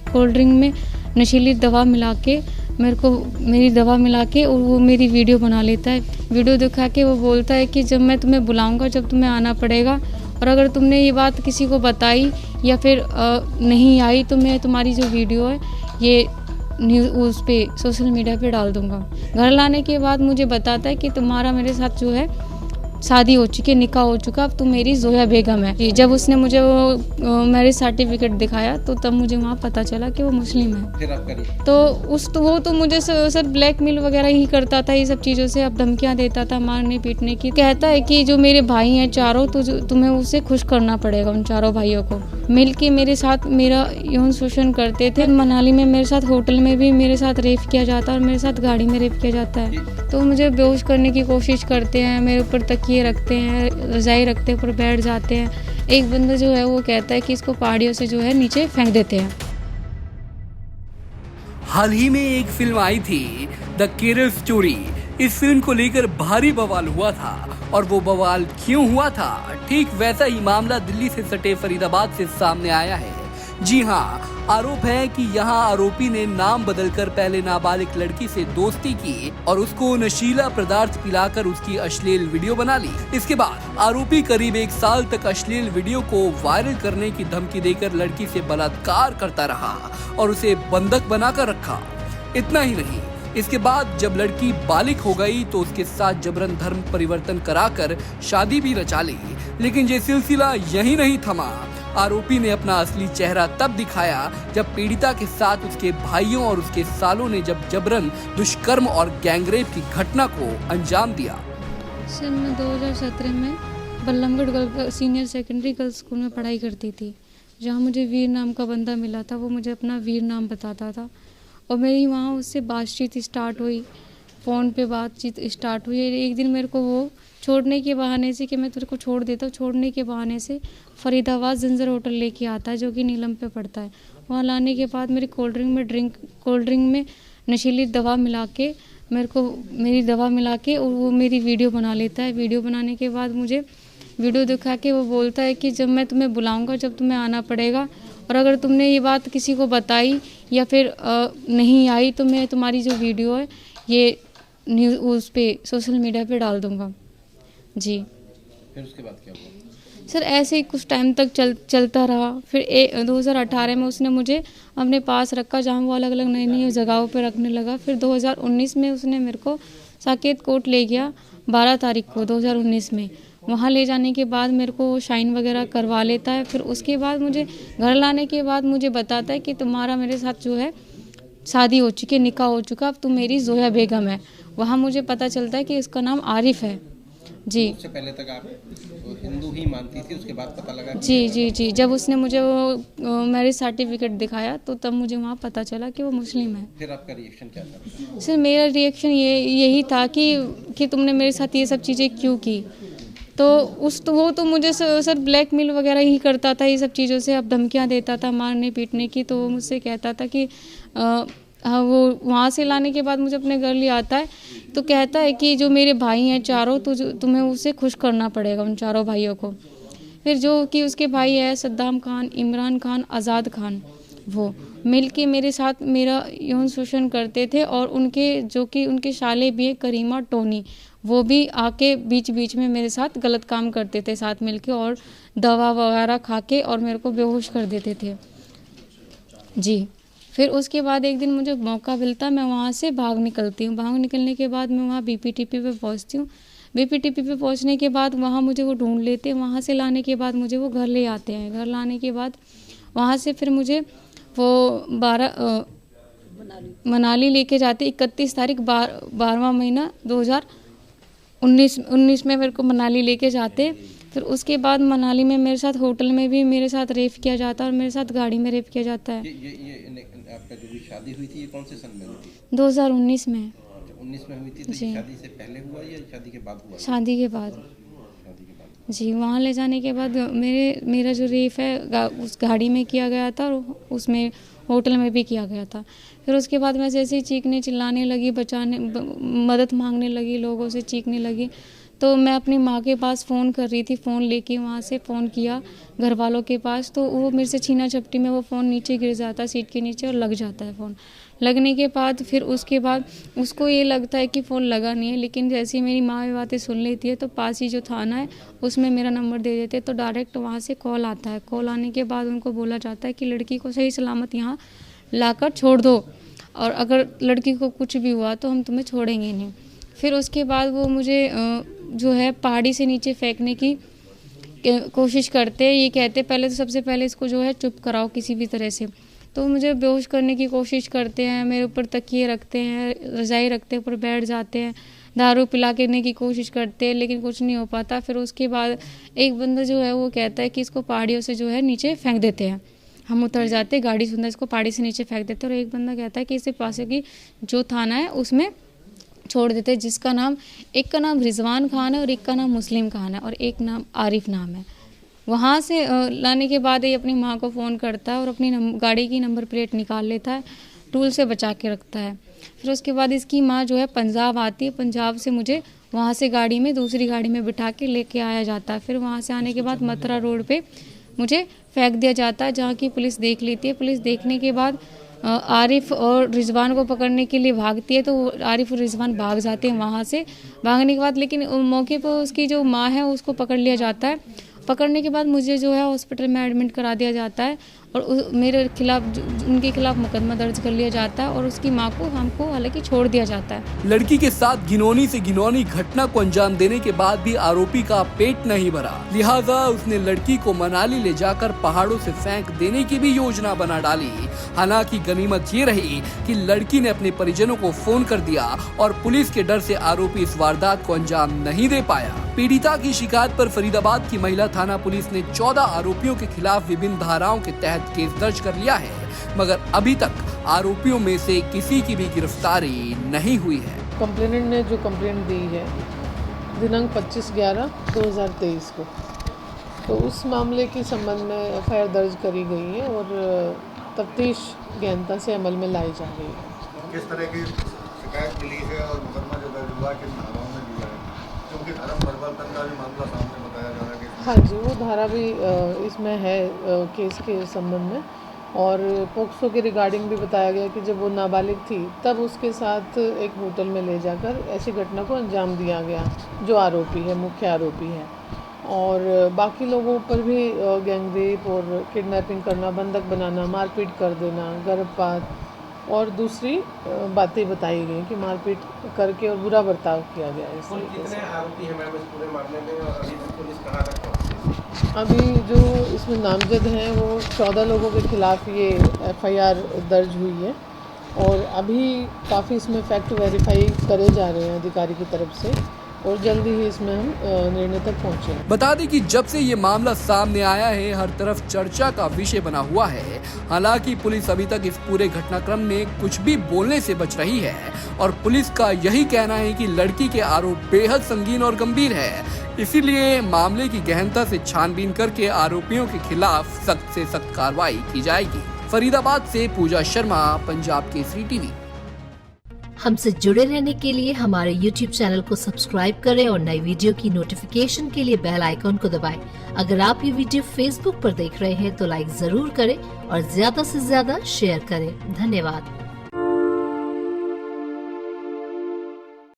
Cold drink में नशीली दवा मिला के मेरी दवा मिला के और वो मेरी वीडियो बना लेता है। वीडियो दिखा के वो बोलता है कि जब मैं तुम्हें बुलाऊंगा, जब तुम्हें आना पड़ेगा, और अगर तुमने ये बात किसी को बताई या फिर नहीं आई तो मैं तुम्हारी जो वीडियो है ये न्यूज़ उस पे सोशल मीडिया पे डाल दूंगा। घर लाने के बाद मुझे बताता है कि तुम्हारा मेरे साथ जो है शादी हो चुकी है, निकाह हो चुका, अब तुम मेरी जोया बेगम है। जब उसने मुझे वो मैरिज सर्टिफिकेट दिखाया तो तब मुझे वहाँ पता चला कि वो मुस्लिम है। फिर आप करिए। तो वो तो मुझे सर ब्लैकमेल वगैरह ही करता था, ये सब चीज़ों से अब धमकियाँ देता था मारने पीटने की। कहता है कि जो मेरे भाई हैं चारों, तो तुम्हें उससे खुश करना पड़ेगा, उन चारों भाइयों को मिल के मेरे साथ मेरा यौन शोषण करते थे। मनाली में मेरे साथ होटल में भी मेरे साथ रेप किया जाता है और मेरे साथ गाड़ी में रेप किया जाता है। तो मुझे बेहोश करने की कोशिश करते हैं, मेरे ऊपर तकिए रखते हैं, रजाई रखते हैं, ऊपर बैठ जाते हैं। एक बंदा जो है वो कहता है कि इसको पहाड़ियों से जो है नीचे फेंक देते हैं। हाल ही में एक फिल्म आई थी द केरल स्टोरी। इस फिल्म को लेकर भारी बवाल हुआ था, और वो बवाल क्यों हुआ था, ठीक वैसा ही मामला दिल्ली से सटे फरीदाबाद से सामने आया है। जी हाँ, आरोप है कि यहाँ आरोपी ने नाम बदलकर पहले नाबालिग लड़की से दोस्ती की और उसको नशीला पदार्थ पिलाकर उसकी अश्लील वीडियो बना ली। इसके बाद आरोपी करीब 1 साल तक अश्लील वीडियो को वायरल करने की धमकी देकर लड़की से बलात्कार करता रहा और उसे बंधक बनाकर रखा। इतना ही नहीं, इसके बाद जब लड़की बालिग हो गई तो उसके साथ जबरन धर्म परिवर्तन कराकर शादी भी रचा ली। लेकिन ये सिलसिला यही नहीं थमा। आरोपी ने अपना असली चेहरा तब दिखाया जब पीड़िता के साथ उसके भाइयों और उसके सालों ने जब जबरन दुष्कर्म और गैंगरेप की घटना को अंजाम दिया। सर मैं 2017 में Ballabhgarh senior secondary girls school में पढ़ाई करती थी, जहाँ मुझे वीर नाम का बंदा मिला था। वो मुझे अपना वीर नाम बताता था और मेरी वहाँ उससे बातचीत स्टार्ट हुई, फ़ोन पे बातचीत स्टार्ट हुई। एक दिन मेरे को वो छोड़ने के बहाने से कि मैं तेरे को छोड़ देता हूँ, छोड़ने के बहाने से फरीदाबाद जंजर होटल लेके आता है, जो कि नीलम पे पड़ता है। वहाँ लाने के बाद मेरी कोल्ड ड्रिंक में नशीली दवा मिला के मेरी दवा मिला के और वो मेरी वीडियो बना लेता है। वीडियो बनाने के बाद मुझे वीडियो दिखा के वो बोलता है कि जब मैं तुम्हें बुलाऊँगा, जब तुम्हें आना पड़ेगा, और अगर तुमने ये बात किसी को बताई या फिर नहीं आई तो मैं तुम्हारी जो वीडियो है ये न्यूज़ उस पे सोशल मीडिया पे डाल दूंगा। जी। फिर उसके बाद क्या हुआ? सर ऐसे ही कुछ टाइम तक चलता रहा। फिर 2018 में उसने मुझे अपने पास रखा, जहाँ वो अलग अलग नई नई जगहों पे रखने लगा। फिर 2019 में उसने मेरे को साकेत कोर्ट ले गया 12 तारीख को 2019 में। वहाँ ले जाने के बाद मेरे को शाइन वगैरह करवा लेता है। फिर उसके बाद मुझे घर लाने के बाद मुझे बताता है कि तुम्हारा मेरे साथ जो है शादी हो चुकी है, निकाह हो चुका, अब तुम मेरी जोया बेगम है। वहाँ मुझे पता चलता है कि इसका नाम आरिफ है। जी। उससे पहले तक आप हिंदू ही मानती थी, उसके बाद पता लगा? जी। जब उसने मुझे वो मैरिज सर्टिफिकेट दिखाया तो तब मुझे वहाँ पता चला कि वो मुस्लिम है। फिर आपका रिएक्शन क्या था? सर मेरा रिएक्शन यही था कि तुमने मेरे साथ ये सब चीज़ें क्यों की। तो वो तो मुझे सर ब्लैकमेल वगैरह ही करता था, ये सब चीज़ों से अब धमकियाँ देता था मारने पीटने की। तो वो मुझसे कहता था कि हाँ, वो वहाँ से लाने के बाद मुझे अपने घर ले आता है तो कहता है कि जो मेरे भाई हैं चारों, तो तुम्हें उससे खुश करना पड़ेगा, उन चारों भाइयों को। फिर जो कि उसके भाई है सद्दाम खान, इमरान खान, आज़ाद खान, वो मिल के मेरे साथ मेरा यौन शोषण करते थे। और उनके शाले भी हैं करीमा, टोनी, वो भी आके बीच बीच में मेरे साथ गलत काम करते थे साथ मिलके, और दवा वगैरह खा के और मेरे को बेहोश कर देते थे। जी। फिर उसके बाद एक दिन मुझे मौका मिलता, मैं वहाँ से भाग निकलती हूँ। भाग निकलने के बाद मैं वहाँ BPTP पे पहुँचती हूँ। BPTP पे पहुँचने के बाद वहाँ मुझे वो ढूंढ लेते हैं। वहाँ से लाने के बाद मुझे वो घर ले आते हैं। घर लाने के बाद वहाँ से फिर मुझे वो मनाली लेके जाते। 31 तारीख 12वां महीना 2019 में मेरे को मनाली लेके जाते। फिर उसके बाद मनाली में मेरे साथ होटल में भी मेरे साथ रेप किया जाता है और मेरे साथ गाड़ी में रेप किया जाता है। ये आपका जो भी शादी हुई थी ये कौन से सन में हुई थी? 2019 में। 19 में हुई थी। तो शादी से पहले हुआ या शादी के बाद हुआ? शादी के बाद। जी। वहाँ ले जाने के बाद मेरा जो रेप है उस गाड़ी में किया गया था और उसमें होटल में भी किया गया था। फिर उसके बाद मैं जैसे ही चीखने चिल्लाने लगी, मदद मांगने लगी, लोगों से चीखने लगी, तो मैं अपनी माँ के पास फ़ोन कर रही थी, फ़ोन लेके वहाँ से फ़ोन किया घर वालों के पास, तो वो मेरे से छीना झपटी में वो फ़ोन नीचे गिर जाता है सीट के नीचे और लग जाता है फ़ोन। लगने के बाद फिर उसके बाद उसको ये लगता है कि फ़ोन लगा नहीं है, लेकिन जैसे ही मेरी माँ ये बातें सुन लेती है तो पास ही जो थाना है उसमें मेरा नंबर दे देते, तो डायरेक्ट वहाँ से कॉल आता है। कॉल आने के बाद उनको बोला जाता है कि लड़की को सही सलामत यहाँ लाकर छोड़ दो, और अगर लड़की को कुछ भी हुआ तो हम तुम्हें छोड़ेंगे नहीं। फिर उसके बाद वो मुझे जो है पहाड़ी से नीचे फेंकने की कोशिश करते हैं। ये कहते पहले तो सबसे पहले इसको जो है चुप कराओ किसी भी तरह से, तो मुझे बेहोश करने की कोशिश करते हैं, मेरे ऊपर तकिए रखते हैं, रज़ाई रखते हैं, ऊपर बैठ जाते हैं, दारू पिला करने की कोशिश करते हैं, लेकिन कुछ नहीं हो पाता। फिर उसके बाद एक बंदा जो है वो कहता है कि इसको पहाड़ियों से जो है नीचे फेंक देते हैं। हम उतर जाते हैं, गाड़ी सुंदर इसको पहाड़ी से नीचे फेंक देते हैं, और एक बंदा कहता है कि इसे पास की जो थाना है उसमें छोड़ देते हैं, जिसका नाम, एक का नाम रिजवान खान है और एक का नाम मुस्लिम खान है और एक नाम आरिफ नाम है। वहाँ से लाने के बाद ये अपनी माँ को फ़ोन करता है और अपनी गाड़ी की नंबर प्लेट निकाल लेता है, टूल से बचा के रखता है। फिर उसके बाद इसकी माँ जो है पंजाब आती है, पंजाब से मुझे वहाँ से गाड़ी में दूसरी गाड़ी में बिठा के लेके आया जाता है। फिर वहाँ से आने के बाद मथुरा रोड पे मुझे फेंक दिया जाता है, जहाँ की पुलिस देख लेती है। पुलिस देखने के बाद आरिफ और रिजवान को पकड़ने के लिए भागती है, तो आरिफ और रिजवान भाग जाते हैं वहाँ से। भागने के बाद लेकिन मौके पर उसकी जो माँ है उसको पकड़ लिया जाता है। पकड़ने के बाद मुझे जो है हॉस्पिटल में एडमिट करा दिया जाता है और मेरे खिलाफ उनके खिलाफ मुकदमा दर्ज कर लिया जाता है और उसकी माँ को हमको हालांकि छोड़ दिया जाता है। लड़की के साथ घिनौनी से घिनौनी घटना को अंजाम देने के बाद भी आरोपी का पेट नहीं भरा, लिहाजा उसने लड़की को मनाली ले जाकर पहाड़ों से फेंक देने की भी योजना बना डाली। हालांकि गनीमत ये रही कि लड़की ने अपने परिजनों को फोन कर दिया और पुलिस के डर से आरोपी इस वारदात को अंजाम नहीं दे पाया। पीड़िता की शिकायत पर फरीदाबाद की महिला थाना पुलिस ने 14 आरोपियों के खिलाफ विभिन्न धाराओं के तहत केस दर्ज कर लिया है, मगर अभी तक आरोपियों में से किसी की भी गिरफ्तारी नहीं हुई है। कंप्लेनेंट ने जो कंप्लेंट दी है दिनांक 25/11/2023 को, तो उस मामले के संबंध में एफआईआर दर्ज करी गई है और तफ्तीश गहनता से अमल में लाई जा रही है। किस तरह की शिकायत मिली है और मुकदमा जो दर्ज हुआ किन धाराओं में दिया है, क्योंकि धर्म परिवर्तन का भी मामला सामने बताया जा रहा है। हाँ जी, वो धारा भी इसमें है केस के संबंध में, और पोक्सो के रिगार्डिंग भी बताया गया कि जब वो नाबालिग थी तब उसके साथ एक होटल में ले जाकर ऐसी घटना को अंजाम दिया गया जो आरोपी है, मुख्य आरोपी है। और बाकी लोगों पर भी गैंगरेप और किडनैपिंग करना, बंधक बनाना, मारपीट कर देना, गर्भपात और दूसरी बातें बताई गई कि मारपीट करके और बुरा बर्ताव किया गया है। कितने आरोपी हैं मैम इस पूरे मामले में और अभी तक पुलिस कहाँ तक पहुंची? अभी जो इसमें नामजद हैं वो 14 लोगों के खिलाफ ये एफआईआर दर्ज हुई है और अभी काफ़ी इसमें फैक्ट वेरीफाई करे जा रहे हैं अधिकारी की तरफ से और जल्दी ही इसमें हम निर्णय तक पहुंचे। बता दें कि जब से ये मामला सामने आया है हर तरफ चर्चा का विषय बना हुआ है। हालांकि पुलिस अभी तक इस पूरे घटनाक्रम में कुछ भी बोलने से बच रही है और पुलिस का यही कहना है कि लड़की के आरोप बेहद संगीन और गंभीर है, इसीलिए मामले की गहनता से छानबीन करके आरोपियों के खिलाफ सख्त से सख्त कार्रवाई की जाएगी। फरीदाबाद से पूजा शर्मा, पंजाब केसरी टीवी। हमसे जुड़े रहने के लिए हमारे YouTube चैनल को सब्सक्राइब करें और नई वीडियो की नोटिफिकेशन के लिए बेल आइकॉन को दबाएं। अगर आप ये वीडियो Facebook पर देख रहे हैं तो लाइक जरूर करें और ज्यादा से ज्यादा शेयर करें। धन्यवाद।